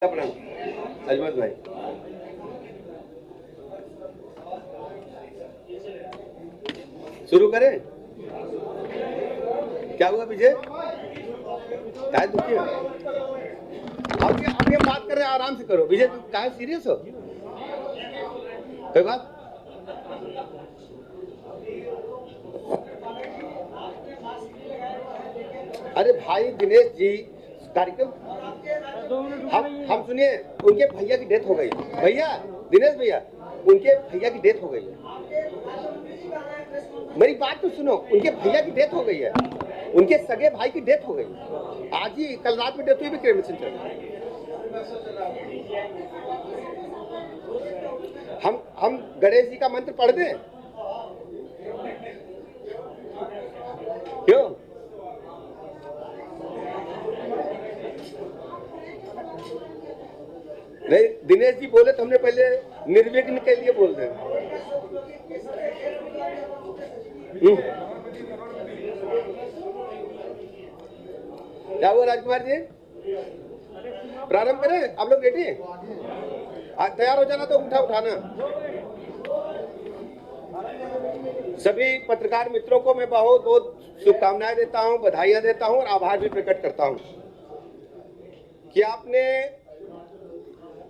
अपना अजमत भाई शुरू करें। क्या हुआ विजय? काय दुखी है? आप ये बात कर रहे हैं, आराम से करो। विजय तुम काय सीरियस हो? कोई बात? अरे भाई दिनेश जी, कार्यक्रम हम सुनिए। उनके भैया की डेथ हो गई। भैया दिनेश भैया, उनके भैया की डेथ हो गई है। मेरी बात तो सुनो, उनके भैया की डेथ हो गई है। उनके सगे भाई की डेथ हो गई। आज ही कल रात में डेथ हुई भी क्रेमेशन चल। हम गणेश जी का मंत्र पढ़ दें क्यों? नहीं, दिनेश जी बोले तो हमने पहले निर्विघ्न के लिए बोल रहे हैं। क्या हुआ राजकुमार जी? प्रारंभ करें? आप लोग रेडी? तैयार हो जाना तो उठा उठाना। सभी पत्रकार मित्रों को मैं बहुत बहुत शुभकामनाएं देता हूं, बधाइयां देता हूं और आभार भी प्रकट करता हूं कि आपने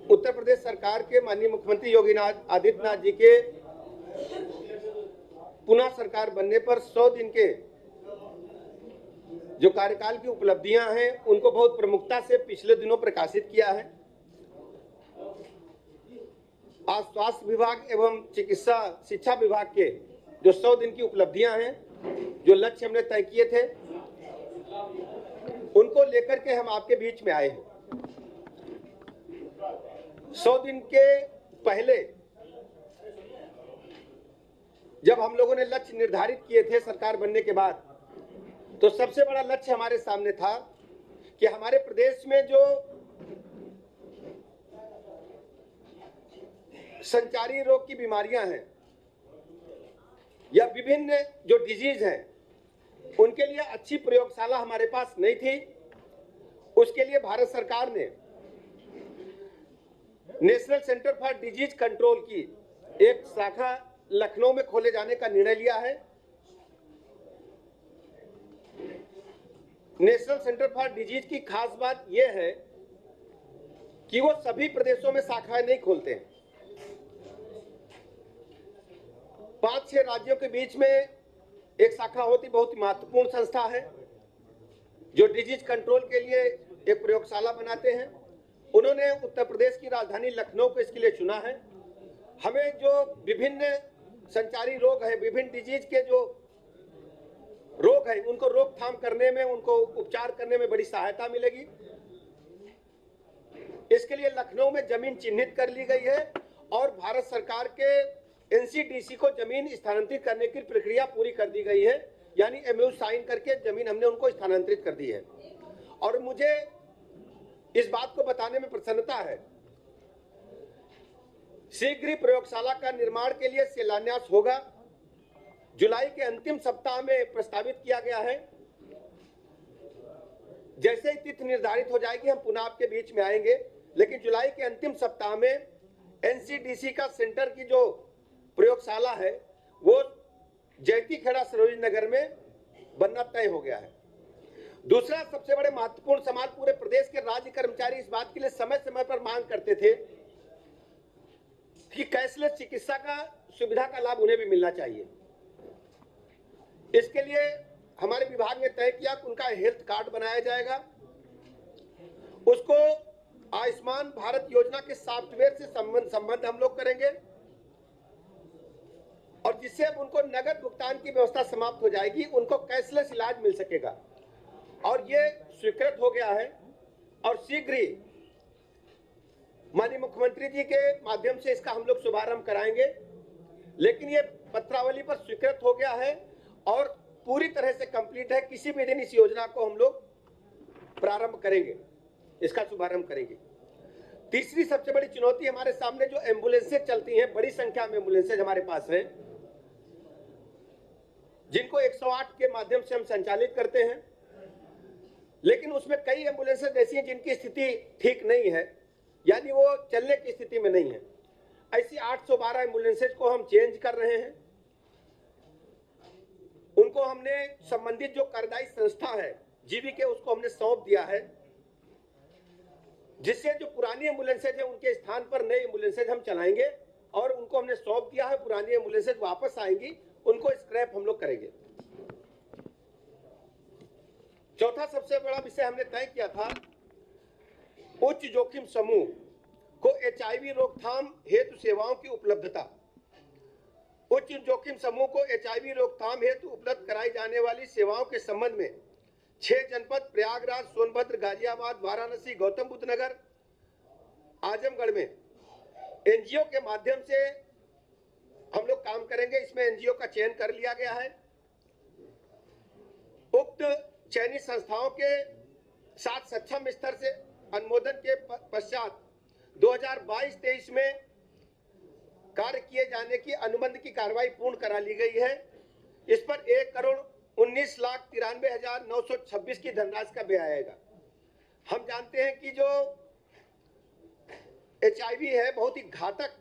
उत्तर प्रदेश सरकार के माननीय मुख्यमंत्री योगी आदित्यनाथ जी के पुनः सरकार बनने पर 100 दिन के जो कार्यकाल की उपलब्धियां हैं उनको बहुत प्रमुखता से पिछले दिनों प्रकाशित किया है। आज स्वास्थ्य विभाग एवं चिकित्सा शिक्षा विभाग के जो 100 दिन की उपलब्धियां हैं, जो लक्ष्य हमने तय किए थे, उनको लेकर के हम आपके बीच में आए हैं। 100 दिन के पहले जब हम लोगों ने लक्ष्य निर्धारित किए थे सरकार बनने के बाद, तो सबसे बड़ा लक्ष्य हमारे सामने था कि हमारे प्रदेश में जो संचारी रोग की बीमारियां हैं या विभिन्न जो डिजीज हैं, उनके लिए अच्छी प्रयोगशाला हमारे पास नहीं थी। उसके लिए भारत सरकार ने national centre for disease control की एक शाखा लखनऊ में खोले जाने का निर्णय लिया है। नेशनल सेंटर फॉर डिजीज की खास बात यह है कि वो सभी प्रदेशों में शाखाएं नहीं खोलते हैं। 5-6 राज्यों के बीच में एक शाखा होती, बहुत ही महत्वपूर्ण संस्था है जो डिजीज कंट्रोल के लिए एक प्रयोगशाला बनाते हैं। उन्होंने उत्तर प्रदेश की राजधानी लखनऊ को इसके लिए चुना है। हमें जो विभिन्न संचारी रोग है, विभिन्न डिजीज के जो रोग है, उनको रोकथाम करने में, उनको उपचार करने में बड़ी सहायता मिलेगी। इसके लिए लखनऊ में जमीन चिन्हित कर ली गई है और भारत सरकार के एनसीडीसी को जमीन स्थानांतरित करने की प्रक्रिया पूरी कर दी गई है, यानी एमओयू साइन करके जमीन हमने उनको स्थानांतरित कर दी है। और मुझे इस बात को बताने में प्रसन्नता है, शीघ्र ही प्रयोगशाला का निर्माण के लिए शिलान्यास होगा। जुलाई के अंतिम सप्ताह में प्रस्तावित किया गया है। जैसे ही तिथि निर्धारित हो जाएगी हम पुनः आपके बीच में आएंगे, लेकिन जुलाई के अंतिम सप्ताह में एनसीडीसी का सेंटर की जो प्रयोगशाला है वो जयती खेड़ा सरोजिनी नगर में बनना तय हो गया है। दूसरा सबसे बड़े महत्वपूर्ण सवाल, पूरे प्रदेश के राज्य कर्मचारी इस बात के लिए समय समय पर मांग करते थे कि कैशलेस चिकित्सा का सुविधा का लाभ उन्हें भी मिलना चाहिए। इसके लिए हमारे विभाग ने तय किया कि उनका हेल्थ कार्ड बनाया जाएगा। उसको आयुष्मान भारत योजना के सॉफ्टवेयर से संबंध हम लोग करेंगे और जिससे अब उनको नगद भुगतान की व्यवस्था समाप्त हो जाएगी, उनको कैशलेस इलाज मिल सकेगा। और ये स्वीकृत हो गया है और शीघ्र ही माननीय मुख्यमंत्री जी के माध्यम से इसका हम लोग शुभारंभ कराएंगे। लेकिन ये पत्रावली पर स्वीकृत हो गया है और पूरी तरह से कंप्लीट है। किसी भी दिन इस योजना को हम लोग प्रारंभ करेंगे, इसका शुभारंभ करेंगे। तीसरी सबसे बड़ी चुनौती हमारे सामने जो एम्बुलेंसेज चलती हैं, बड़ी संख्या में एम्बुलेंसेज हमारे पास हैं, जिनको 108 के माध्यम से हम संचालित करते हैं, लेकिन उसमें कई एम्बुलेंसेज ऐसी हैं जिनकी स्थिति ठीक नहीं है। यानी वो चलने की स्थिति में नहीं है। ऐसी 812 एम्बुलेंसेज को हम चेंज कर रहे हैं। उनको हमने संबंधित जो कार्यदायी संस्था है जीवीके, उसको हमने सौंप दिया है, जिससे जो पुरानी एम्बुलेंसेज है उनके स्थान पर नई एम्बुलेंसेज हम चलाएंगे और उनको हमने सौंप दिया है। पुरानी एम्बुलेंसेज वापस आएंगी, उनको स्क्रैप हम लोग करेंगे। चौथा सबसे बड़ा विषय हमने तय किया था, उच्च जोखिम समूह को HIV रोकथाम हेतु सेवाओं की उपलब्धता। उच्च जोखिम समूह को HIV रोकथाम हेतु उपलब्ध कराई जाने वाली सेवाओं के संबंध में 6 जनपद प्रयागराज, सोनभद्र, गाजियाबाद, वाराणसी, गौतम बुद्ध नगर, आजमगढ़ में एनजीओ के माध्यम से हम लोग काम करेंगे। इसमें एनजीओ का चयन कर लिया गया है। उक्त चयनित संस्थाओं के साथ सक्षम स्तर से अनुमोदन के पश्चात 2022-23 में कार्य किए जाने की अनुबंध की कार्रवाई पूर्ण करा ली गई है। इस पर 1,19,93,926 की धनराशि का व्यय आएगा। हम जानते हैं कि जो HIV है बहुत ही घातक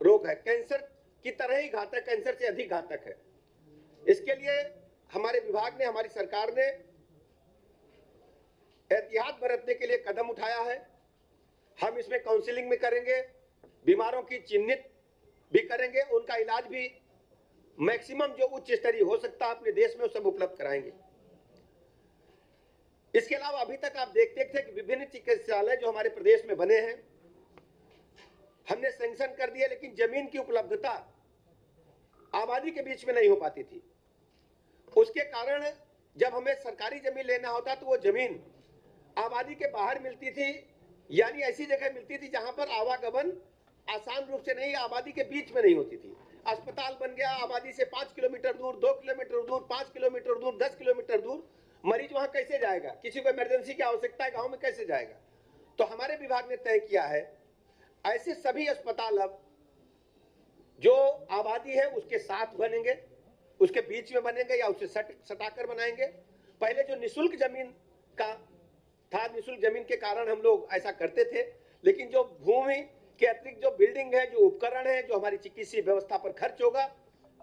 रोग है, कैंसर की तरह ही घातक, कैंसर से अधिक घातक है। इसके लिए हमारे विभाग ने, हमारी सरकार ने एहतियात बरतने के लिए कदम उठाया है। हम इसमें काउंसलिंग भी करेंगे, बीमारों की चिन्हित भी करेंगे, उनका इलाज भी मैक्सिमम जो उच्च स्तरीय हो सकता है अपने देश में वो सब उपलब्ध कराएंगे। इसके अलावा अभी तक आप देखते थे कि विभिन्न चिकित्सालय जो हमारे प्रदेश में बने हैं हमने सैंक्शन कर दिए, लेकिन जमीन की उपलब्धता आबादी के बीच में नहीं हो पाती थी। उसके कारण जब हमें सरकारी जमीन लेना होता तो वो जमीन आबादी के बाहर मिलती थी, यानी ऐसी जगह मिलती थी जहां पर आवागमन आसान रूप से नहीं, आबादी के बीच में नहीं होती थी। अस्पताल बन गया आबादी से 5 किलोमीटर दूर, 2 किलोमीटर दूर, 5 किलोमीटर दूर, 10 किलोमीटर दूर, मरीज वहां कैसे जाएगा? किसी को इमरजेंसी की आवश्यकता है, गांव में कैसे जाएगा? तो हमारे विभाग ने तय किया है ऐसे सभी अस्पताल अब जो आबादी है उसके साथ बनेंगे, उसके बीच में बनेंगे या उसे सटाकर बनाएंगे। पहले जो निःशुल्क जमीन का था, निःशुल्क जमीन के कारण हम लोग ऐसा करते थे, लेकिन जो भूमि के अतिरिक्त जो बिल्डिंग है, जो उपकरण है, जो हमारी चिकित्सीय व्यवस्था पर खर्च होगा,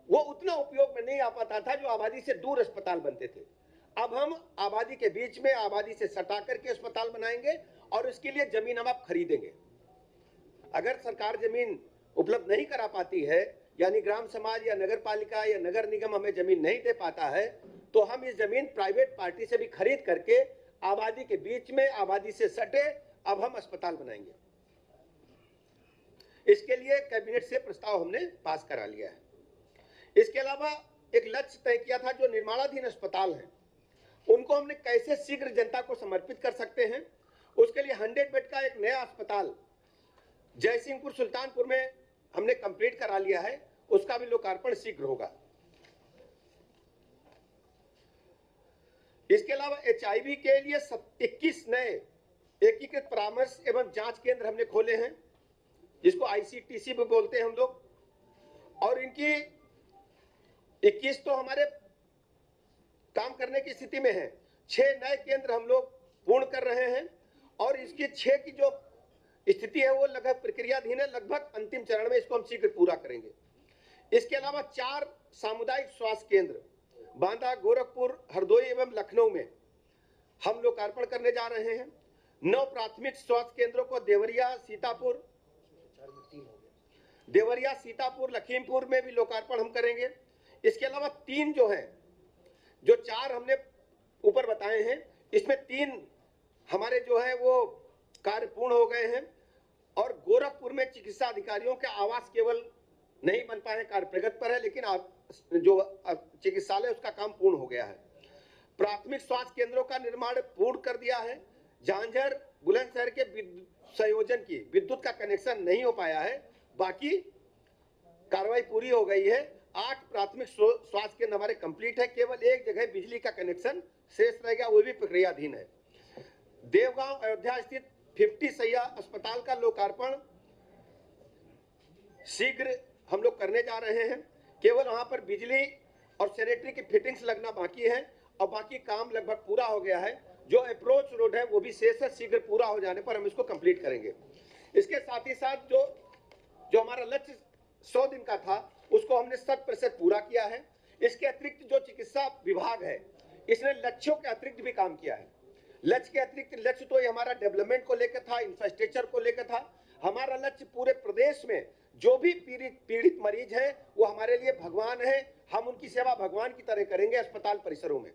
वो उतना उपयोग में नहीं आ पाता था जो आबादी से दूर अस्पताल बनते थे। अब हम आबादी के बीच में, आबादी से सटा करके अस्पताल बनाएंगे और इसके लिए जमीन हम आप खरीदेंगे। अगर सरकार जमीन उपलब्ध नहीं करा पाती है, यानी ग्राम समाज या नगर पालिका या नगर निगम हमें जमीन नहीं दे पाता है, तो हम इस जमीन प्राइवेट पार्टी से भी खरीद करके आबादी के बीच में, आबादी से सटे अब हम अस्पताल बनाएंगे। इसके लिए कैबिनेट से प्रस्ताव हमने पास करा लिया है। इसके अलावा एक लक्ष्य तय किया था, जो निर्माणाधीन अस्पताल हैं उनको हमने कैसे शीघ्र जनता को समर्पित कर सकते हैं। उसके लिए 100 बेड का एक नया अस्पताल जयसिंहपुर सुल्तानपुर में हमने कंप्लीट करा लिया है, उसका भी लोकार्पण शीघ्र होगा। इसके अलावा HIV के लिए 21 नए एकीकृत परामर्श एवं जांच केंद्र हमने खोले हैं, जिसको ICTC भी बोलते हैं हम लोग, और इनकी 21 तो हमारे काम करने की स्थिति में है, 6 नए केंद्र हम लोग पूर्ण कर रहे हैं और इसकी 6 की जो स्थिति है वो लगभग प्रक्रियाधीन है, लगभग अंतिम चरण में, इसको हम शीघ्र पूरा करेंगे। इसके अलावा 4 सामुदायिक स्वास्थ्य केंद्र बांदा, गोरखपुर, हरदोई एवं लखनऊ में हम लोकार्पण करने जा रहे हैं। 9 प्राथमिक स्वास्थ्य केंद्रों को देवरिया, सीतापुर, लखीमपुर में भी लोकार्पण हम करेंगे। इसके अलावा 3 जो है, जो 4 हमने ऊपर बताए हैं, इसमें 3 हमारे जो है वो कार्य पूर्ण हो गए हैं और गोरखपुर में चिकित्सा अधिकारियों के आवास केवल नहीं बन पाए, कार्य प्रगति पर है, लेकिन जो चिकित्सालय उसका काम पूर्ण हो गया है। प्राथमिक स्वास्थ्य केंद्रों का निर्माण पूर्ण कर दिया है। झांझर बुलंदशहर के संयोजन की विद्युत का कनेक्शन नहीं हो पाया है, बाकी कार्रवाई पूरी हो गई है। 8 प्राथमिक स्वास्थ्य केंद्र हमारे कंप्लीट है, केवल एक जगह बिजली का कनेक्शन शेष रह गया, वो भी प्रक्रियाधीन है। देवगांव अयोध्या स्थित 50 सैया अस्पताल का लोकार्पण शीघ्र हम लोग करने जा रहे हैं। केवल वहां पर बिजली और सैनिटरी की फिटिंग्स लगना बाकी है और बाकी काम लगभग पूरा हो गया है। जो अप्रोच रोड है वो भी शेष है, शीघ्र पूरा हो जाने पर हम इसको कंप्लीट करेंगे। इसके साथ ही साथ जो हमारा लक्ष्य 100 दिन का था उसको हमने 100% पूरा किया है। इसके अतिरिक्त जो चिकित्सा विभाग है इसने लक्ष्यों के अतिरिक्त भी काम किया है। लक्ष्य के अतिरिक्त लक्ष्य तो ये हमारा डेवलपमेंट को लेकर था, इंफ्रास्ट्रक्चर को लेकर था। हमारा लक्ष्य पूरे प्रदेश में जो भी पीड़ित मरीज है वो हमारे लिए भगवान है, हम उनकी सेवा भगवान की तरह करेंगे अस्पताल परिसरों में।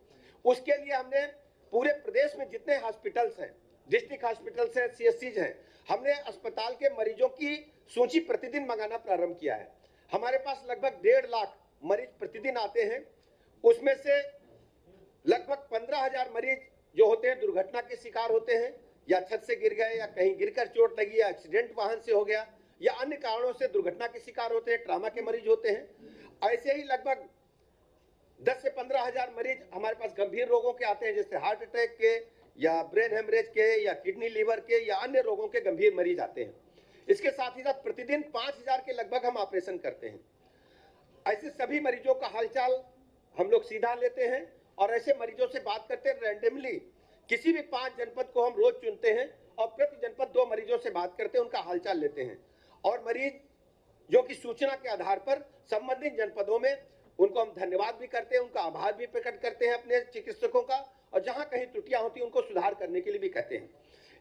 उसके लिए हमने पूरे प्रदेश में जितने हॉस्पिटल्स हैं, डिस्ट्रिक्ट हॉस्पिटल्स हैं, सीएचसीज हैं, हमने अस्पताल के मरीजों की सूची प्रतिदिन मंगाना प्रारंभ किया है। हमारे पास लगभग 1.5 लाख मरीज प्रतिदिन आते हैं। उसमें से लगभग 15,000 मरीज जो होते हैं दुर्घटना के शिकार होते हैं, या छत से गिर गए, या कहीं गिरकर चोट लगी, या एक्सीडेंट वाहन से हो गया, या अन्य कारणों से दुर्घटना के शिकार होते हैं, ट्रॉमा के मरीज होते हैं। ऐसे ही लगभग 10 से 15,000 मरीज हमारे पास गंभीर रोगों के आते हैं, जैसे हार्ट अटैक के, या ब्रेन हेमरेज के, या किडनी लीवर के, या अन्य रोगों के गंभीर मरीज आते हैं। इसके साथ ही साथ प्रतिदिन 5,000 के लगभग हम ऑपरेशन करते हैं। ऐसे सभी मरीजों का हालचाल हम लोग सीधा लेते हैं और ऐसे मरीजों से बात करते हैं। रैंडमली किसी भी 5 जनपद को हम रोज चुनते हैं और प्रति जनपद 2 मरीजों से बात करते हैं, उनका हालचाल लेते हैं। और मरीज जो कि सूचना के आधार पर संबंधित जनपदों में उनको हम धन्यवाद भी करते हैं, उनका आभार भी प्रकट करते हैं अपने चिकित्सकों का, और जहां कहीं त्रुटियां होती हैं उनको सुधार करने के लिए भी कहते हैं।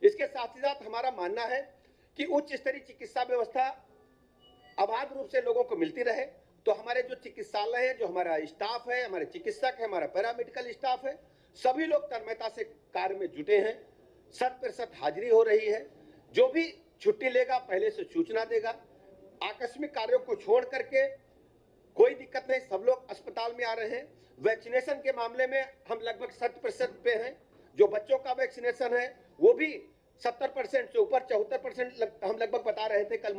इसके साथ ही साथ हमारा मानना है कि उच्च स्तरीय चिकित्सा व्यवस्था अबाध रूप से लोगों को मिलती रहे, तो हमारे जो चिकित्सालय है, जो हमारा स्टाफ है, हमारे चिकित्सक है, हमारा पैरामेडिकल स्टाफ है, सभी लोग तन्मयता से कार्य में जुटे हैं। 100% हाजिरी हो रही है। जो भी छुट्टी लेगा पहले से सूचना देगा। आकस्मिक कार्यों को छोड़ करके कोई दिक्कत नहीं, सब लोग अस्पताल में आ रहे हैं। वैक्सीनेशन के मामले में हम लगभग 100% पे हैं। जो बच्चों का वैक्सीनेशन है वो भी 70% से ऊपर 74% हम लगभग बता रहे थे, कल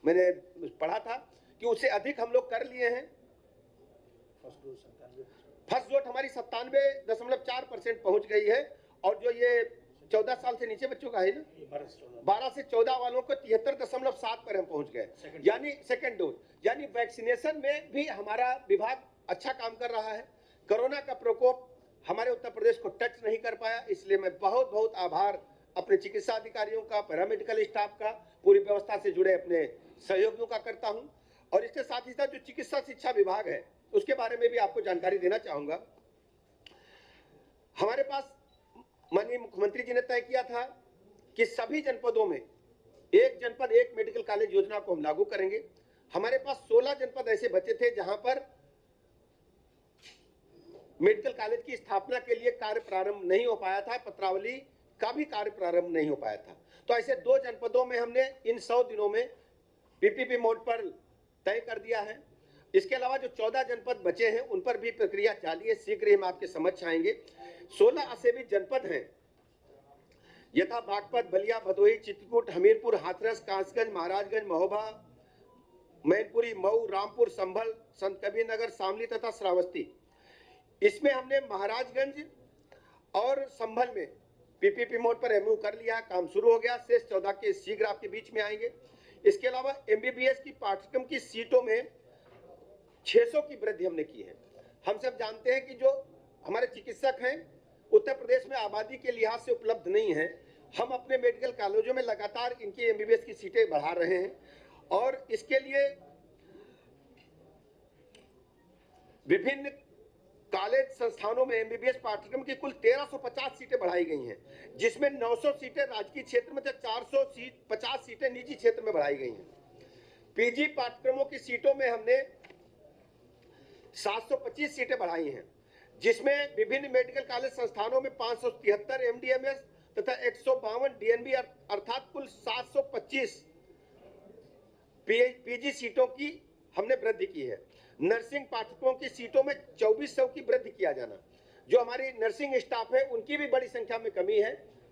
मैंने पढ़ा था कि उससे अधिक हम लोग कर लिए हैं। फर्स्ट डोज हमारी 97.4% पहुंच गई है, और जो ये 14 साल से नीचे बच्चों का है ना, 12 से 14 वालों को 73.7 पर हम पहुंच गए, यानी सेकेंड डोज। यानी वैक्सीनेशन में भी हमारा विभाग अच्छा काम कर रहा है। कोरोना का प्रकोप हमारे उत्तर प्रदेश को टच नहीं कर पाया, इसलिए मैं बहुत बहुत आभार अपने चिकित्सा अधिकारियों का, पैरामेडिकल स्टाफ का, पूरी व्यवस्था से जुड़े अपने सहयोगियों का करता हूं। और इसके साथ ही साथ जो चिकित्सा शिक्षा विभाग है उसके बारे में भी आपको जानकारी देना चाहूंगा। हमारे पास माननीय मुख्यमंत्री जी ने तय किया था कि सभी जनपदों में एक जनपद एक मेडिकल कॉलेज योजना को हम लागू करेंगे। हमारे पास 16 जनपद ऐसे बचे थे जहां पर मेडिकल कॉलेज की स्थापना के लिए कार्य प्रारंभ नहीं हो पाया था, पत्रावली का भी कार्य प्रारंभ नहीं हो पाया था। तो ऐसे 2 जनपदों में हमने इन 100 दिनों में पीपीपी मोड पर तय कर दिया है। इसके अलावा जो 14 जनपद बचे हैं उन पर भी प्रक्रिया जारी है, शीघ्र ही हम आपके समक्ष आएंगे। 16 असेवित जनपद हैं, यथा बागपत, बलिया, भदोही, चित्रकूट, हमीरपुर, हाथरस, कासगंज, महाराजगंज, महोबा, मैनपुरी, मऊ, रामपुर, संभल, संत कबीर नगर, शामली तथा श्रावस्ती। इसमें हमने महाराजगंज और संभल में पीपीपी मोड पर एमयू कर लिया, काम शुरू हो गया। शेष 14 के शीघ्र आपके बीच में आएंगे। इसके अलावा एमबीबीएस की पाठ्यक्रम की सीटों में 600 की वृद्धि हमने की है। हम सब जानते हैं कि जो हमारे चिकित्सक हैं उत्तर प्रदेश में आबादी के लिहाज से उपलब्ध नहीं है। हम अपने मेडिकल कॉलेजों में लगातार इनकी एमबीबीएस की सीटें बढ़ा रहे हैं, और इसके लिए विभिन्न कॉलेज संस्थानों में एमबीबीएस पाठ्यक्रम की कुल 1350 सीटें बढ़ाई गई हैं, जिसमें 900 सीटें राजकीय क्षेत्र में, 450 सीटें निजी क्षेत्र में बढ़ाई गई हैं। पीजी पाठ्यक्रमों की सीटों में हमने 725 सीटें बढ़ाई हैं, जिसमें विभिन्न मेडिकल कॉलेज संस्थानों में 573 एमडीएमएस तथा 152 डीएनबी अर्थात कुल 725 पीजी सीटों की हमने वृद्धि की है। नर्सिंग पाठकों की सीटों में 2400 की वृद्धि किया जाना। जो हमारी नर्सिंग स्टाफ है उनकी भी बड़ी संख्या में कमी है,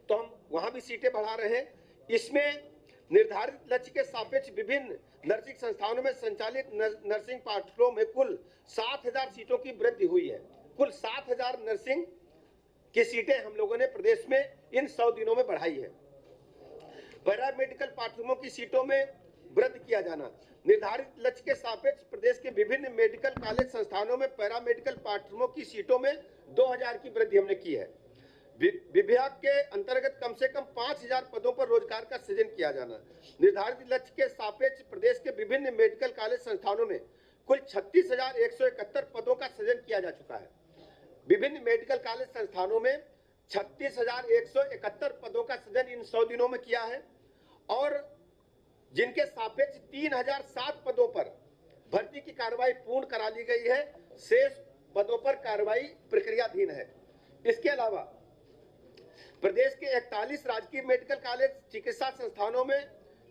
तो हम वहां भी सीटें बढ़ा रहे हैं। इसमें निर्धारित लक्ष्य के सापेक्ष विभिन्न नर्सिंग संस्थानों में संचालित नर्सिंग पाठ्यक्रमों में कुल 7000 सीटों की वृद्धि हुई है। कुल 7000 नर्सिंग की सीटें हम लोगों ने प्रदेश में इन 100 दिनों में बढ़ाई है। पैरामेडिकल पाठ्यक्रमों की सीटों में वृद्धि किया जाना। निर्धारित लक्ष्य के सापेक्ष प्रदेश के विभिन्न मेडिकल कॉलेज संस्थानों में पैरामेडिकल पाठ्यक्रमों की सीटों में 2000 की वृद्धि हमने की है। विभाग के अंतर्गत कम से कम 5000 पदों पर रोजगार का सृजन किया जाना। निर्धारित लक्ष्य के सापेक्ष प्रदेश के विभिन्न मेडिकल कॉलेज संस्थानों में कुल 36,171 पदों का सृजन किया जा चुका है। विभिन्न मेडिकल कॉलेज संस्थानों में 36,171 पदों का सृजन इन 100 दिनों में किया है और जिनके सापेक्ष 3007 पदों पर भर्ती की कार्रवाई पूर्ण करा ली गई है। शेष पदों पर कार्रवाई प्रक्रियाधीन है। इसके अलावा प्रदेश के 41 राजकीय मेडिकल कॉलेज चिकित्सा संस्थानों में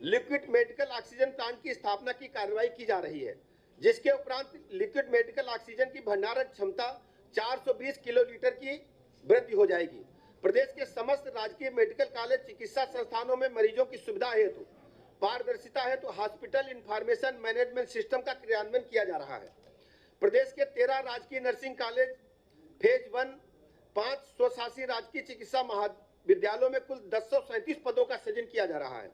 लिक्विड मेडिकल ऑक्सीजन प्लांट की स्थापना की कार्रवाई की जा रही है, जिसके उपरांत लिक्विड मेडिकल ऑक्सीजन की भंडारण क्षमता 420 किलोलीटर की वृद्धि हो जाएगी। प्रदेश के समस्त राजकीय मेडिकल कॉलेज चिकित्सा संस्थानों में मरीजों की सुविधा हेतु पारदर्शिता हेतु हॉस्पिटल इंफॉर्मेशन मैनेजमेंट सिस्टम का क्रियान्वयन किया जा रहा है। प्रदेश के 13 राजकीय नर्सिंग कॉलेज फेज 1 5 स्वशासी राजकीय चिकित्सा महाविद्यालयों में कुल 1037 पदों का सृजन किया जा रहा है।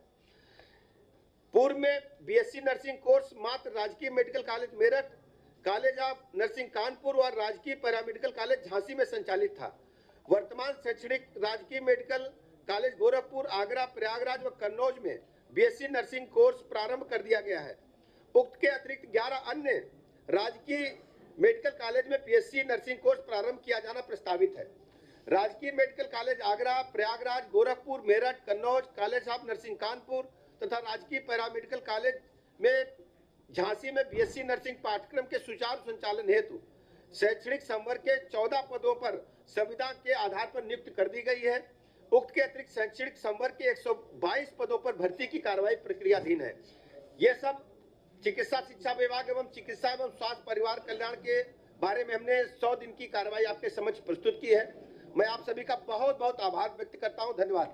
पूर्व में बीएससी नर्सिंग कोर्स मात्र राजकीय medical college Meerut, college of nursing Kanpur और राजकीय पैरामेडिकल कॉलेज झांसी में संचालित था। वर्तमान शैक्षणिक राजकीय मेडिकल कॉलेज गोरखपुर, आगरा, प्रयागराज व कन्नौज में बीएससी नर्सिंग कोर्स प्रारंभ कर दिया गया है। उक्त के अतिरिक्त 11 अन्य राजकीय मेडिकल कॉलेज में बीएससी नर्सिंग कोर्स प्रारंभ किया जाना प्रस्तावित है। राजकीय medical college Agra, Prayagraj, Gorakhpur, Meerut, Kannauj, college of nursing Kanpur तथा राजकीय पैरामेडिकल कॉलेज में झांसी में बीएससी नर्सिंग पाठ्यक्रम के सुचारू संचालन हेतु शैक्षणिक संवर्ग के 14 पदों पर संविदा के आधार पर नियुक्त कर दी गई है। उक्त के अतिरिक्त शैक्षणिक संवर्ग के 122 पदों पर भर्ती की कार्रवाई प्रक्रियाधीन है। ये सब चिकित्सा शिक्षा विभाग एवं चिकित्सा एवं स्वास्थ्य परिवार कल्याण के बारे में हमने 100 दिन की कार्रवाई आपके समक्ष प्रस्तुत की है। मैं आप सभी का बहुत बहुत आभार व्यक्त करता हूं। धन्यवाद।